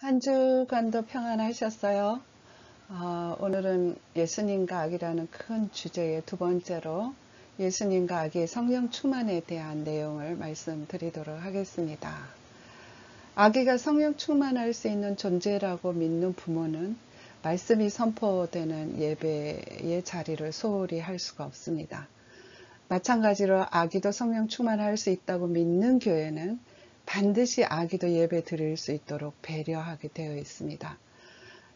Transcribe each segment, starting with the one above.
한 주간도 평안하셨어요? 오늘은 예수님과 아기라는 큰 주제의 두 번째로 예수님과 아기의 성령 충만에 대한 내용을 말씀드리도록 하겠습니다. 아기가 성령 충만할 수 있는 존재라고 믿는 부모는 말씀이 선포되는 예배의 자리를 소홀히 할 수가 없습니다. 마찬가지로 아기도 성령 충만할 수 있다고 믿는 교회는 반드시 아기도 예배 드릴 수 있도록 배려하게 되어 있습니다.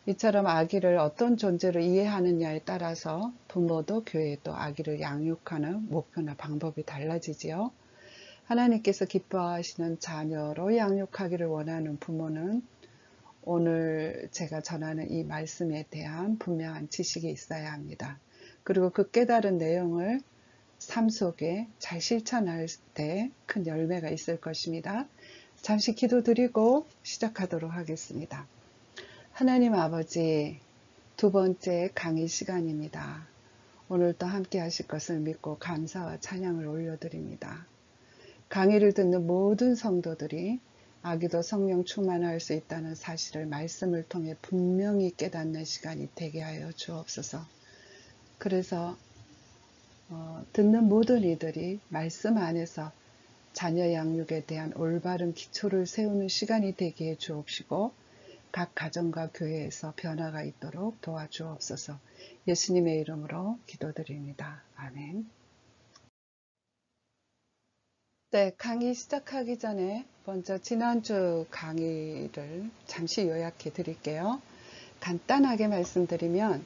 이처럼 아기를 어떤 존재로 이해하느냐에 따라서 부모도 교회도 아기를 양육하는 목표나 방법이 달라지지요. 하나님께서 기뻐하시는 자녀로 양육하기를 원하는 부모는 오늘 제가 전하는 이 말씀에 대한 분명한 지식이 있어야 합니다. 그리고 그 깨달은 내용을 삶 속에 잘 실천할 때 큰 열매가 있을 것입니다. 잠시 기도드리고 시작하도록 하겠습니다. 하나님 아버지, 두 번째 강의 시간입니다. 오늘도 함께 하실 것을 믿고 감사와 찬양을 올려드립니다. 강의를 듣는 모든 성도들이 아기도 성령 충만할 수 있다는 사실을 말씀을 통해 분명히 깨닫는 시간이 되게 하여 주옵소서. 그래서 듣는 모든 이들이 말씀 안에서 자녀 양육에 대한 올바른 기초를 세우는 시간이 되게 해 주옵시고 각 가정과 교회에서 변화가 있도록 도와주옵소서. 예수님의 이름으로 기도드립니다. 아멘. 네, 강의 시작하기 전에 먼저 지난주 강의를 잠시 요약해 드릴게요. 간단하게 말씀드리면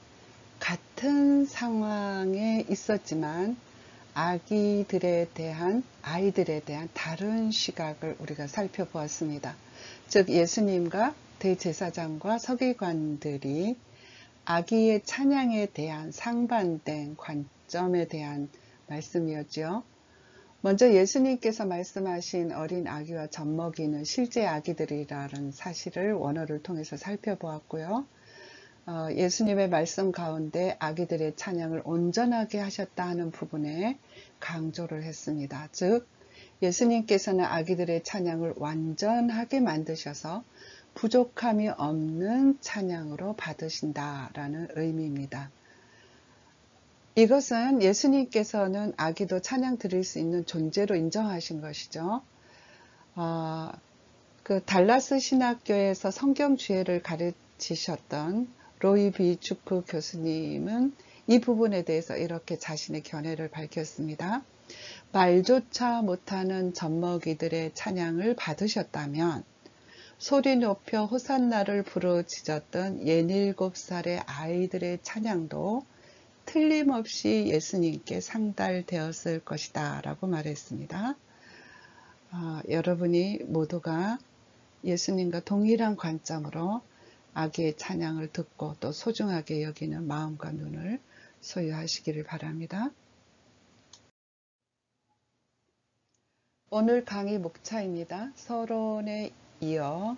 같은 상황에 있었지만 아이들에 대한 다른 시각을 우리가 살펴보았습니다. 즉 예수님과 대제사장과 서기관들이 아기의 찬양에 대한 상반된 관점에 대한 말씀이었죠. 먼저 예수님께서 말씀하신 어린 아기와 젖먹이는 실제 아기들이라는 사실을 원어를 통해서 살펴보았고요. 예수님의 말씀 가운데 아기들의 찬양을 온전하게 하셨다 하는 부분에 강조를 했습니다. 즉 예수님께서는 아기들의 찬양을 완전하게 만드셔서 부족함이 없는 찬양으로 받으신다라는 의미입니다. 이것은 예수님께서는 아기도 찬양 드릴 수 있는 존재로 인정하신 것이죠. 달라스 신학교에서 성경주의를 가르치셨던 로이 비 주크 교수님은 이 부분에 대해서 이렇게 자신의 견해를 밝혔습니다. 말조차 못하는 젖먹이들의 찬양을 받으셨다면 소리 높여 호산나를 부르짖었던 67살의 아이들의 찬양도 틀림없이 예수님께 상달되었을 것이다 라고 말했습니다. 여러분이 모두가 예수님과 동일한 관점으로 아기의 찬양을 듣고 또 소중하게 여기는 마음과 눈을 소유하시기를 바랍니다. 오늘 강의 목차입니다. 서론에 이어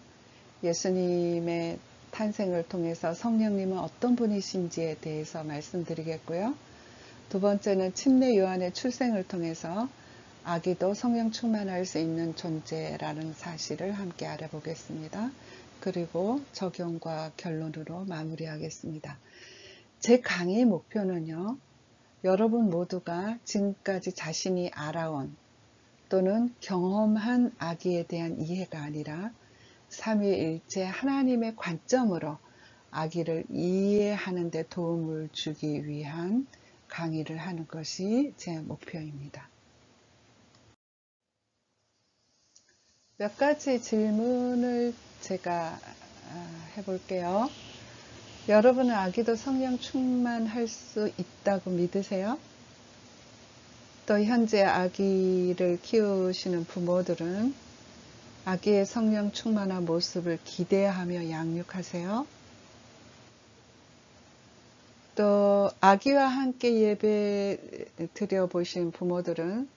예수님의 탄생을 통해서 성령님은 어떤 분이신지에 대해서 말씀드리겠고요. 두 번째는 침례 요한의 출생을 통해서 아기도 성령 충만할 수 있는 존재라는 사실을 함께 알아보겠습니다. 그리고 적용과 결론으로 마무리하겠습니다. 제 강의 목표는요, 여러분 모두가 지금까지 자신이 알아온 또는 경험한 아기에 대한 이해가 아니라 삼위일체 하나님의 관점으로 아기를 이해하는 데 도움을 주기 위한 강의를 하는 것이 제 목표입니다. 몇 가지 질문을 제가 해볼게요. 여러분은 아기도 성령 충만할 수 있다고 믿으세요? 또 현재 아기를 키우시는 부모들은 아기의 성령 충만한 모습을 기대하며 양육하세요? 또 아기와 함께 예배 드려보신 부모들은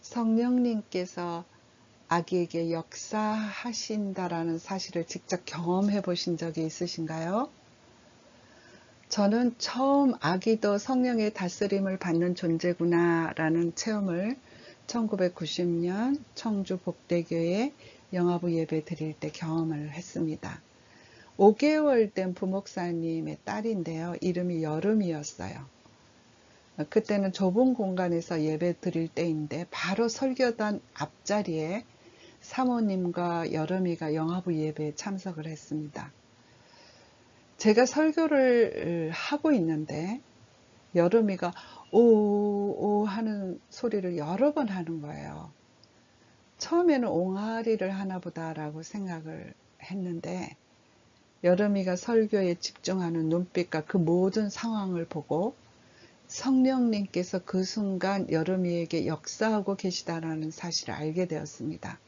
성령님께서 아기에게 역사하신다라는 사실을 직접 경험해 보신 적이 있으신가요? 저는 처음 아기도 성령의 다스림을 받는 존재구나 라는 체험을 1990년 청주 복대교회 영화부 예배 드릴 때 경험을 했습니다. 5개월 된 부목사님의 딸인데요. 이름이 여름이었어요. 그때는 좁은 공간에서 예배 드릴 때인데 바로 설교단 앞자리에 사모님과 여름이가 영화부 예배에 참석을 했습니다. 제가 설교를 하고 있는데 여름이가 오 하는 소리를 여러 번 하는 거예요. 처음에는 옹알이를 하나 보다라고 생각을 했는데 여름이가 설교에 집중하는 눈빛과 그 모든 상황을 보고 성령님께서 그 순간 여름이에게 역사하고 계시다라는 사실을 알게 되었습니다.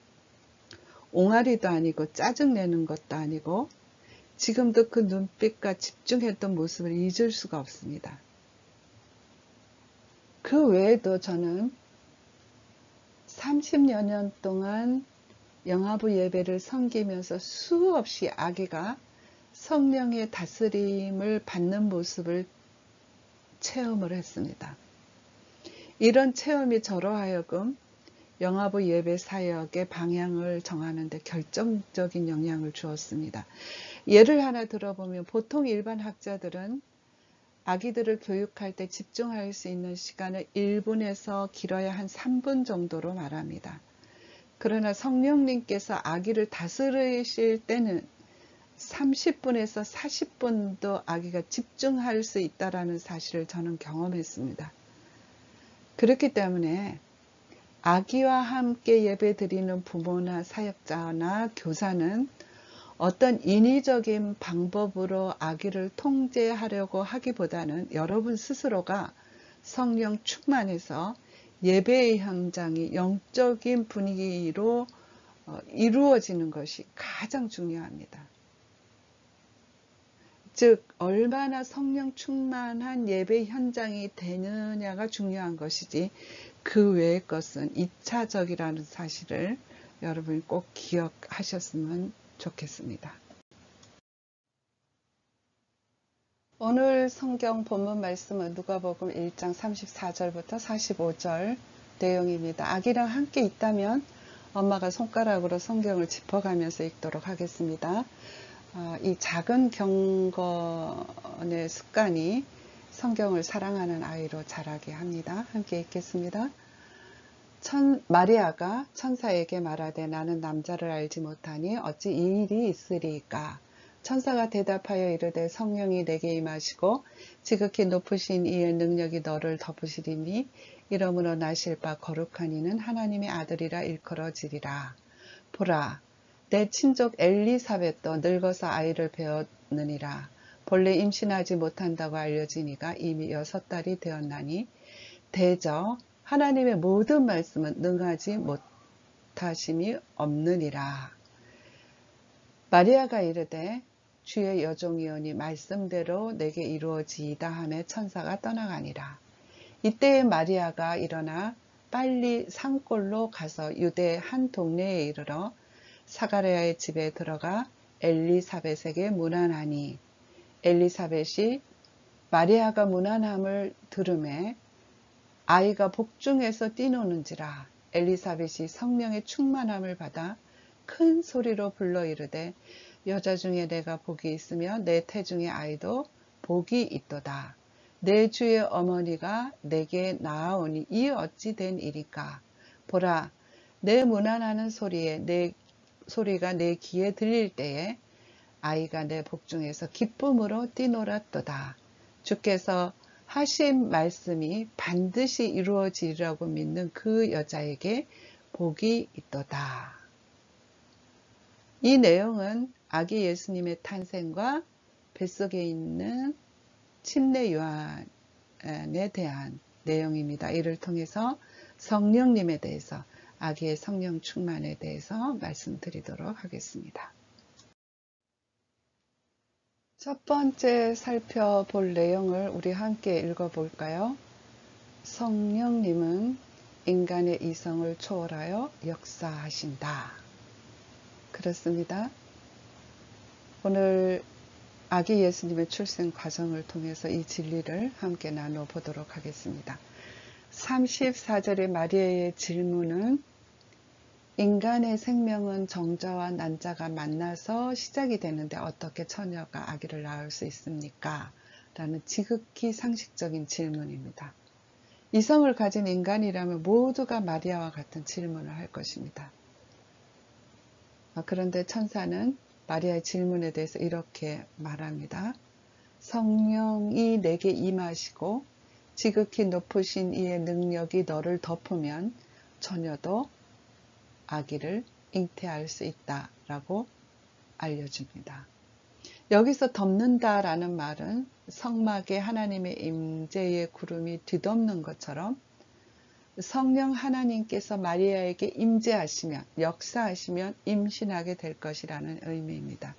옹알이도 아니고 짜증내는 것도 아니고 지금도 그 눈빛과 집중했던 모습을 잊을 수가 없습니다. 그 외에도 저는 30여 년 동안 영화부 예배를 섬기면서 수없이 아기가 성령의 다스림을 받는 모습을 체험을 했습니다. 이런 체험이 저로 하여금 영화부 예배 사역의 방향을 정하는 데 결정적인 영향을 주었습니다. 예를 하나 들어보면 보통 일반 학자들은 아기들을 교육할 때 집중할 수 있는 시간을 1분에서 길어야 한 3분 정도로 말합니다. 그러나 성령님께서 아기를 다스리실 때는 30분에서 40분도 아기가 집중할 수 있다는 사실을 저는 경험했습니다. 그렇기 때문에 아기와 함께 예배 드리는 부모나 사역자나 교사는 어떤 인위적인 방법으로 아기를 통제하려고 하기보다는 여러분 스스로가 성령 충만해서 예배의 현장이 영적인 분위기로 이루어지는 것이 가장 중요합니다. 즉 얼마나 성령 충만한 예배 현장이 되느냐가 중요한 것이지 그 외의 것은 2차적이라는 사실을 여러분이 꼭 기억하셨으면 좋겠습니다. 오늘 성경 본문 말씀은 누가복음 1장 34절부터 45절 내용입니다. 아기랑 함께 있다면 엄마가 손가락으로 성경을 짚어가면서 읽도록 하겠습니다. 이 작은 경건의 습관이 성경을 사랑하는 아이로 자라게 합니다. 함께 읽겠습니다. 마리아가 천사에게 말하되 나는 남자를 알지 못하니 어찌 이 일이 있으리까? 천사가 대답하여 이르되 성령이 내게 임하시고 지극히 높으신 이의 능력이 너를 덮으시리니 이러므로 나실 바 거룩한 이는 하나님의 아들이라 일컬어지리라. 보라, 내 친족 엘리사벳도 늙어서 아이를 배었느니라. 본래 임신하지 못한다고 알려지니가 이미 6달이 되었나니 대저 하나님의 모든 말씀은 능하지 못하심이 없느니라. 마리아가 이르되 주의 여종이오니 말씀대로 내게 이루어지이다 하며 천사가 떠나가니라. 이때에 마리아가 일어나 빨리 산골로 가서 유대 한 동네에 이르러 사가랴의 집에 들어가 엘리사벳에게 문안하니 엘리사벳이 마리아가 문안함을 들으매 아이가 복중에서 뛰노는지라. 엘리사벳이 성령의 충만함을 받아 큰 소리로 불러 이르되 여자 중에 내가 복이 있으며 내 태중의 아이도 복이 있도다. 내 주의 어머니가 내게 나아오니 이 어찌 된 일이까? 보라, 내 문안하는 소리가 내 귀에 들릴 때에 아이가 내 복중에서 기쁨으로 뛰놀았도다. 주께서 하신 말씀이 반드시 이루어지리라고 믿는 그 여자에게 복이 있도다. 이 내용은 아기 예수님의 탄생과 뱃속에 있는 침례 요한에 대한 내용입니다. 이를 통해서 성령님에 대해서 아기의 성령 충만에 대해서 말씀드리도록 하겠습니다. 첫 번째 살펴볼 내용을 우리 함께 읽어볼까요? 성령님은 인간의 이성을 초월하여 역사하신다. 그렇습니다. 오늘 아기 예수님의 출생 과정을 통해서 이 진리를 함께 나눠보도록 하겠습니다. 34절의 마리아의 질문은 인간의 생명은 정자와 난자가 만나서 시작이 되는데 어떻게 처녀가 아기를 낳을 수 있습니까? 라는 지극히 상식적인 질문입니다. 이성을 가진 인간이라면 모두가 마리아와 같은 질문을 할 것입니다. 그런데 천사는 마리아의 질문에 대해서 이렇게 말합니다. 성령이 내게 임하시고 지극히 높으신 이의 능력이 너를 덮으면 처녀도 아기를 잉태할 수 있다라고 알려줍니다. 여기서 덮는다라는 말은 성막에 하나님의 임재의 구름이 뒤덮는 것처럼 성령 하나님께서 마리아에게 임재하시면, 역사하시면 임신하게 될 것이라는 의미입니다.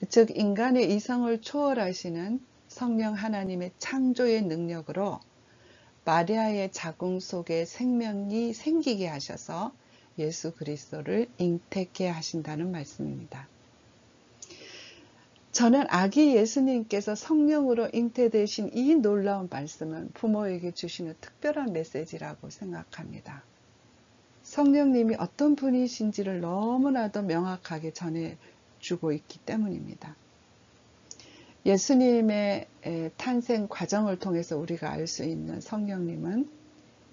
즉 인간의 이성을 초월하시는 성령 하나님의 창조의 능력으로 마리아의 자궁 속에 생명이 생기게 하셔서 예수 그리스도를 잉태케 하신다는 말씀입니다. 저는 아기 예수님께서 성령으로 잉태되신 이 놀라운 말씀은 부모에게 주시는 특별한 메시지라고 생각합니다. 성령님이 어떤 분이신지를 너무나도 명확하게 전해주고 있기 때문입니다. 예수님의 탄생 과정을 통해서 우리가 알 수 있는 성령님은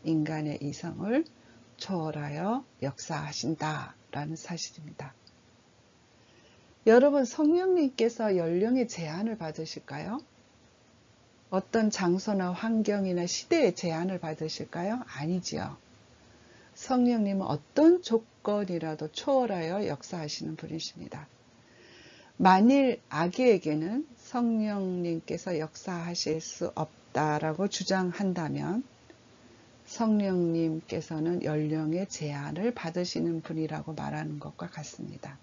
인간의 이성을 초월하여 역사하신다라는 사실입니다. 여러분, 성령님께서 연령의 제한을 받으실까요? 어떤 장소나 환경이나 시대의 제한을 받으실까요? 아니지요. 성령님은 어떤 조건이라도 초월하여 역사하시는 분이십니다. 만일 아기에게는 성령님께서 역사하실 수 없다라고 주장한다면 성령님께서는 연령의 제한을 받으시는 분이라고 말하는 것과 같습니다.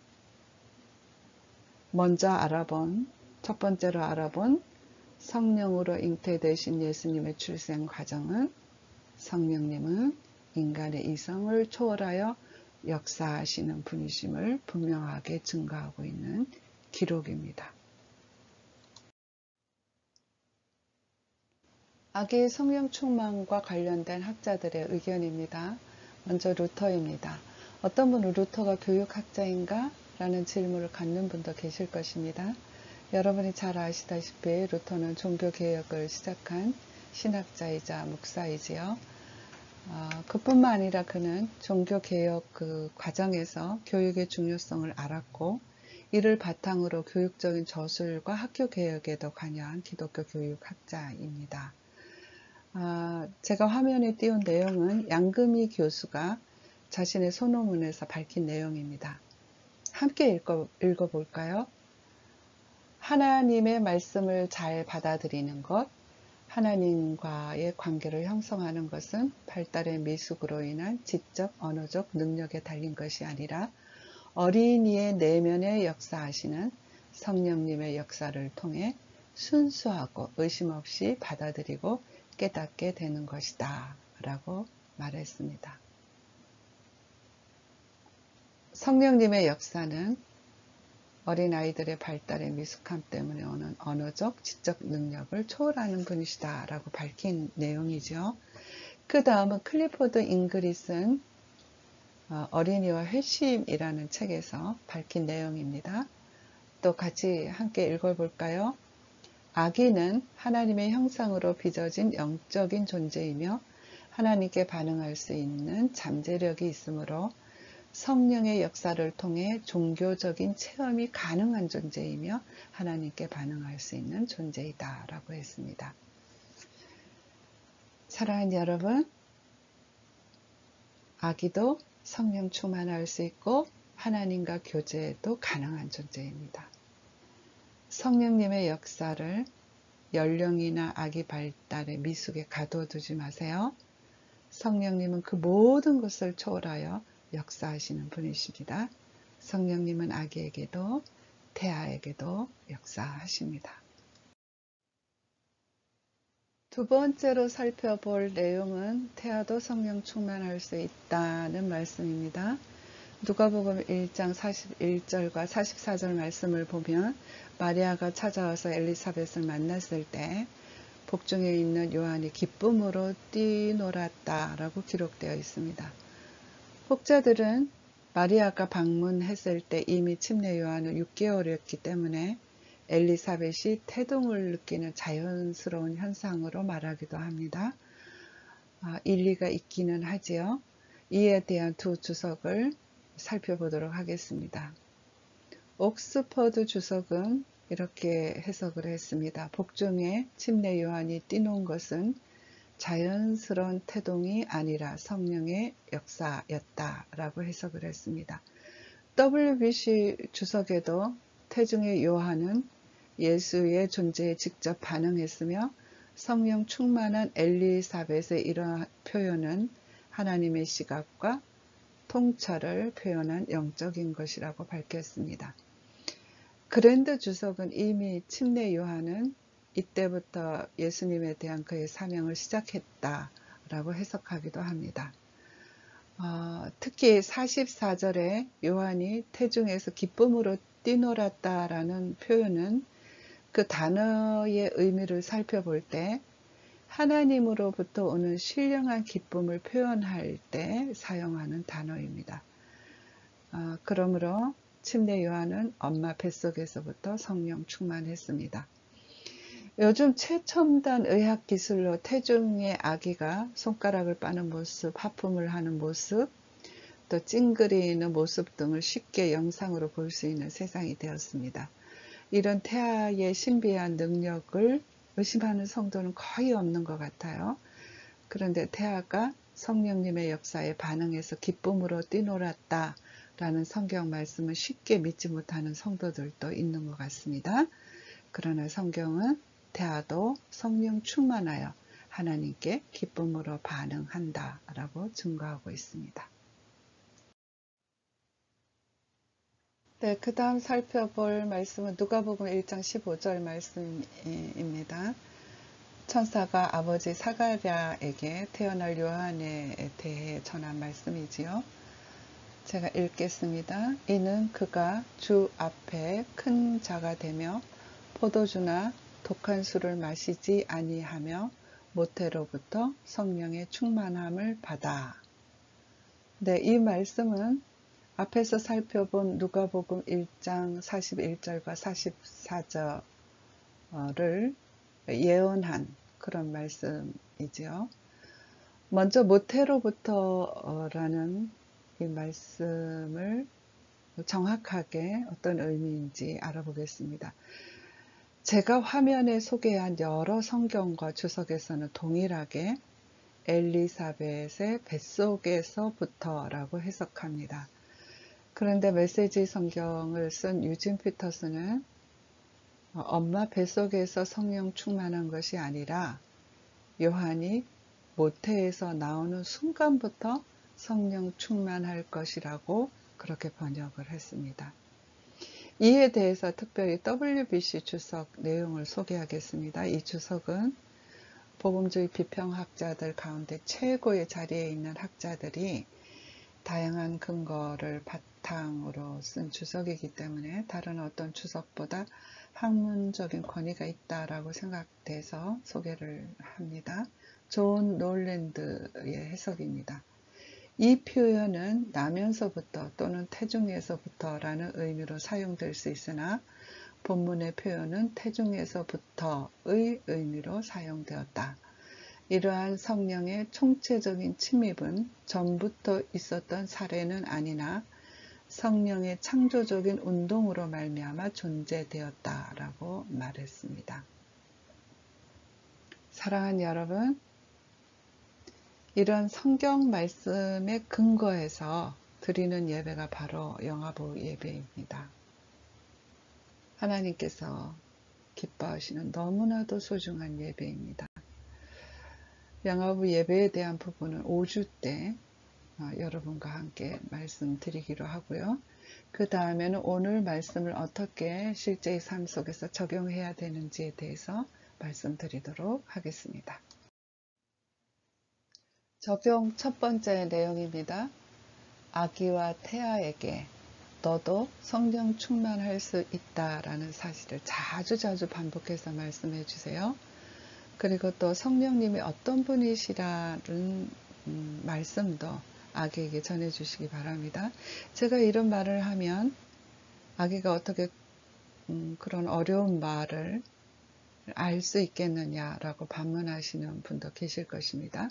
첫 번째로 알아본 성령으로 잉태되신 예수님의 출생 과정은 성령님은 인간의 이성을 초월하여 역사하시는 분이심을 분명하게 증거하고 있는 기록입니다. 아기의 성령 충만과 관련된 학자들의 의견입니다. 먼저 루터입니다. 어떤 분은 루터가 교육학자인가? 라는 질문을 갖는 분도 계실 것입니다. 여러분이 잘 아시다시피 루터는 종교개혁을 시작한 신학자이자 목사이지요. 그뿐만 아니라 그는 종교개혁 그 과정에서 교육의 중요성을 알았고 이를 바탕으로 교육적인 저술과 학교개혁에도 관여한 기독교 교육학자입니다. 제가 화면에 띄운 내용은 양금희 교수가 자신의 소논문에서 밝힌 내용입니다. 함께 읽어볼까요? 하나님의 말씀을 잘 받아들이는 것, 하나님과의 관계를 형성하는 것은 발달의 미숙으로 인한 지적, 언어적 능력에 달린 것이 아니라 어린이의 내면에 역사하시는 성령님의 역사를 통해 순수하고 의심 없이 받아들이고 깨닫게 되는 것이다 라고 말했습니다. 성령님의 역사는 어린아이들의 발달의 미숙함 때문에 오는 언어적, 지적 능력을 초월하는 분이시다 라고 밝힌 내용이죠. 그 다음은 클리포드 잉그릿은 어린이와 회심이라는 책에서 밝힌 내용입니다. 또 같이 함께 읽어볼까요? 아기는 하나님의 형상으로 빚어진 영적인 존재이며 하나님께 반응할 수 있는 잠재력이 있으므로 성령의 역사를 통해 종교적인 체험이 가능한 존재이며 하나님께 반응할 수 있는 존재이다 라고 했습니다. 사랑하는 여러분, 아기도 성령 충만할 수 있고 하나님과 교제도 가능한 존재입니다. 성령님의 역사를 연령이나 아기 발달의 미숙에 가둬두지 마세요. 성령님은 그 모든 것을 초월하여 역사하시는 분이십니다. 성령님은 아기에게도 태아에게도 역사하십니다. 두 번째로 살펴볼 내용은 태아도 성령 충만할 수 있다는 말씀입니다. 누가복음 1장 41절과 44절 말씀을 보면 마리아가 찾아와서 엘리사벳을 만났을 때 복중에 있는 요한이 기쁨으로 뛰놀았다 라고 기록되어 있습니다. 혹자들은 마리아가 방문했을 때 이미 침례 요한은 6개월이었기 때문에 엘리사벳이 태동을 느끼는 자연스러운 현상으로 말하기도 합니다. 일리가 있기는 하지요. 이에 대한 두 주석을 살펴보도록 하겠습니다. 옥스퍼드 주석은 이렇게 해석을 했습니다. 복중에 침례 요한이 뛰놓은 것은 자연스러운 태동이 아니라 성령의 역사였다라고 해석을 했습니다. WBC 주석에도 태중의 요한은 예수의 존재에 직접 반응했으며 성령 충만한 엘리사벳의 이러한 표현은 하나님의 시각과 통찰을 표현한 영적인 것이라고 밝혔습니다. 그랜드 주석은 이미 침례 요한은 이때부터 예수님에 대한 그의 사명을 시작했다라고 해석하기도 합니다. 특히 44절에 요한이 태중에서 기쁨으로 뛰놀았다라는 표현은 그 단어의 의미를 살펴볼 때 하나님으로부터 오는 신령한 기쁨을 표현할 때 사용하는 단어입니다. 그러므로 침례 요한은 엄마 뱃속에서부터 성령 충만했습니다. 요즘 최첨단 의학 기술로 태중의 아기가 손가락을 빠는 모습, 하품을 하는 모습, 또 찡그리는 모습 등을 쉽게 영상으로 볼 수 있는 세상이 되었습니다. 이런 태아의 신비한 능력을 의심하는 성도는 거의 없는 것 같아요. 그런데 태아가 성령님의 역사에 반응해서 기쁨으로 뛰놀았다라는 성경 말씀을 쉽게 믿지 못하는 성도들도 있는 것 같습니다. 그러나 성경은 태아도 성령 충만하여 하나님께 기쁨으로 반응한다 라고 증거하고 있습니다. 네, 그 다음 살펴볼 말씀은 누가복음 1장 15절 말씀입니다. 천사가 아버지 사가랴에게 태어날 요한에 대해 전한 말씀이지요. 제가 읽겠습니다. 이는 그가 주 앞에 큰 자가 되며 포도주나 독한 술을 마시지 아니하며 모태로부터 성령의 충만함을 받아. 네, 이 말씀은 앞에서 살펴본 누가복음 1장 41절과 44절을 예언한 그런 말씀이지요. 먼저 모태로부터라는 이 말씀을 정확하게 어떤 의미인지 알아보겠습니다. 제가 화면에 소개한 여러 성경과 주석에서는 동일하게 엘리사벳의 뱃속에서부터라고 해석합니다. 그런데 메시지 성경을 쓴 유진 피터스는 엄마 뱃속에서 성령 충만한 것이 아니라 요한이 모태에서 나오는 순간부터 성령 충만할 것이라고 그렇게 번역을 했습니다. 이에 대해서 특별히 WBC 주석 내용을 소개하겠습니다. 이 주석은 복음주의 비평학자들 가운데 최고의 자리에 있는 학자들이 다양한 근거를 바탕으로 쓴 주석이기 때문에 다른 어떤 주석보다 학문적인 권위가 있다라고 생각돼서 소개를 합니다. 존 롤랜드의 해석입니다. 이 표현은 나면서부터 또는 태중에서부터라는 의미로 사용될 수 있으나 본문의 표현은 태중에서부터의 의미로 사용되었다. 이러한 성령의 총체적인 침입은 전부터 있었던 사례는 아니나 성령의 창조적인 운동으로 말미암아 존재되었다라고 말했습니다. 사랑하는 여러분, 이런 성경 말씀에 근거해서 드리는 예배가 바로 영화보 예배입니다. 하나님께서 기뻐하시는 너무나도 소중한 예배입니다. 영화보 예배에 대한 부분은 5주 때 여러분과 함께 말씀드리기로 하고요. 그 다음에는 오늘 말씀을 어떻게 실제의 삶 속에서 적용해야 되는지에 대해서 말씀드리도록 하겠습니다. 적용 첫 번째 내용입니다. 아기와 태아에게 너도 성령 충만할 수 있다라는 사실을 자주 반복해서 말씀해 주세요. 그리고 또 성령님이 어떤 분이시라는 말씀도 아기에게 전해주시기 바랍니다. 제가 이런 말을 하면 아기가 어떻게 그런 어려운 말을 알 수 있겠느냐라고 반문하시는 분도 계실 것입니다.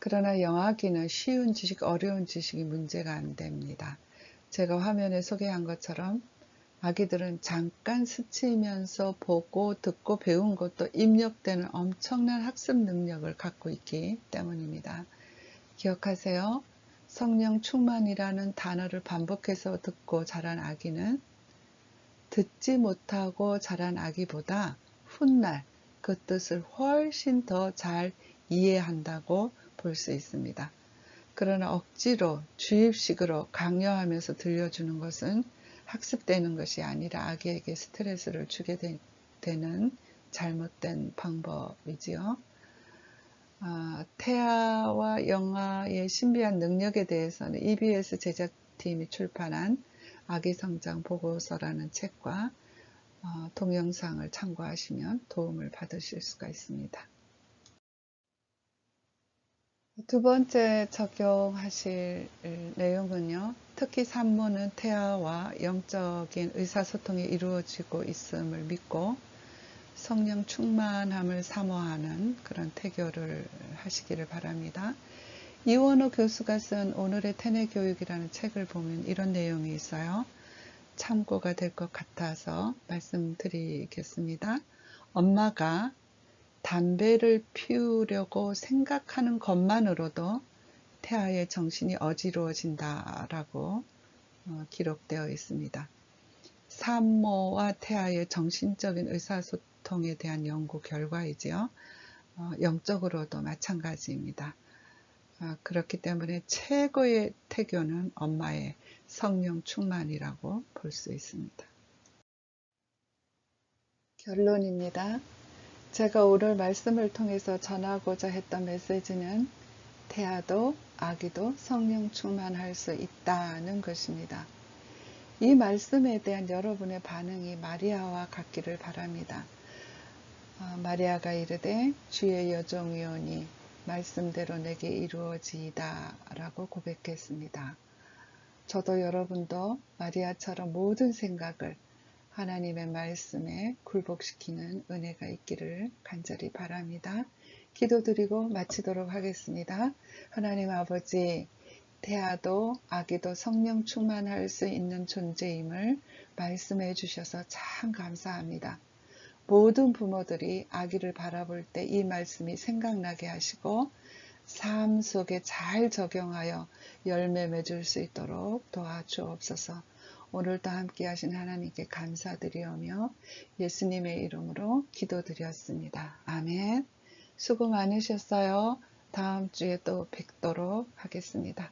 그러나 영아기는 쉬운 지식, 어려운 지식이 문제가 안 됩니다. 제가 화면에 소개한 것처럼 아기들은 잠깐 스치면서 보고 듣고 배운 것도 입력되는 엄청난 학습 능력을 갖고 있기 때문입니다. 기억하세요. 성령 충만이라는 단어를 반복해서 듣고 자란 아기는 듣지 못하고 자란 아기보다 훗날 그 뜻을 훨씬 더 잘 이해한다고 볼 수 있습니다. 그러나 억지로 주입식으로 강요하면서 들려주는 것은 학습되는 것이 아니라 아기에게 스트레스를 주게 되는 잘못된 방법이지요. 태아와 영아의 신비한 능력에 대해서는 EBS 제작팀이 출판한 아기 성장 보고서라는 책과 동영상을 참고하시면 도움을 받으실 수가 있습니다. 두 번째 적용하실 내용은요. 특히 산모는 태아와 영적인 의사소통이 이루어지고 있음을 믿고 성령 충만함을 사모하는 그런 태교를 하시기를 바랍니다. 이원호 교수가 쓴 오늘의 태내 교육이라는 책을 보면 이런 내용이 있어요. 참고가 될 것 같아서 말씀드리겠습니다. 엄마가 담배를 피우려고 생각하는 것만으로도 태아의 정신이 어지러워진다라고 기록되어 있습니다. 산모와 태아의 정신적인 의사소통에 대한 연구 결과이지요. 영적으로도 마찬가지입니다. 그렇기 때문에 최고의 태교는 엄마의 성령 충만이라고 볼 수 있습니다. 결론입니다. 제가 오늘 말씀을 통해서 전하고자 했던 메시지는 태아도 아기도 성령 충만할 수 있다는 것입니다. 이 말씀에 대한 여러분의 반응이 마리아와 같기를 바랍니다. 마리아가 이르되 주의 여종이오니 말씀대로 내게 이루어지이다 라고 고백했습니다. 저도 여러분도 마리아처럼 모든 생각을 하나님의 말씀에 굴복시키는 은혜가 있기를 간절히 바랍니다. 기도드리고 마치도록 하겠습니다. 하나님 아버지, 태아도 아기도 성령 충만할 수 있는 존재임을 말씀해 주셔서 참 감사합니다. 모든 부모들이 아기를 바라볼 때 이 말씀이 생각나게 하시고 삶 속에 잘 적용하여 열매 맺을 수 있도록 도와주옵소서. 오늘도 함께 하신 하나님께 감사드리오며 예수님의 이름으로 기도드렸습니다. 아멘. 수고 많으셨어요. 다음 주에 또 뵙도록 하겠습니다.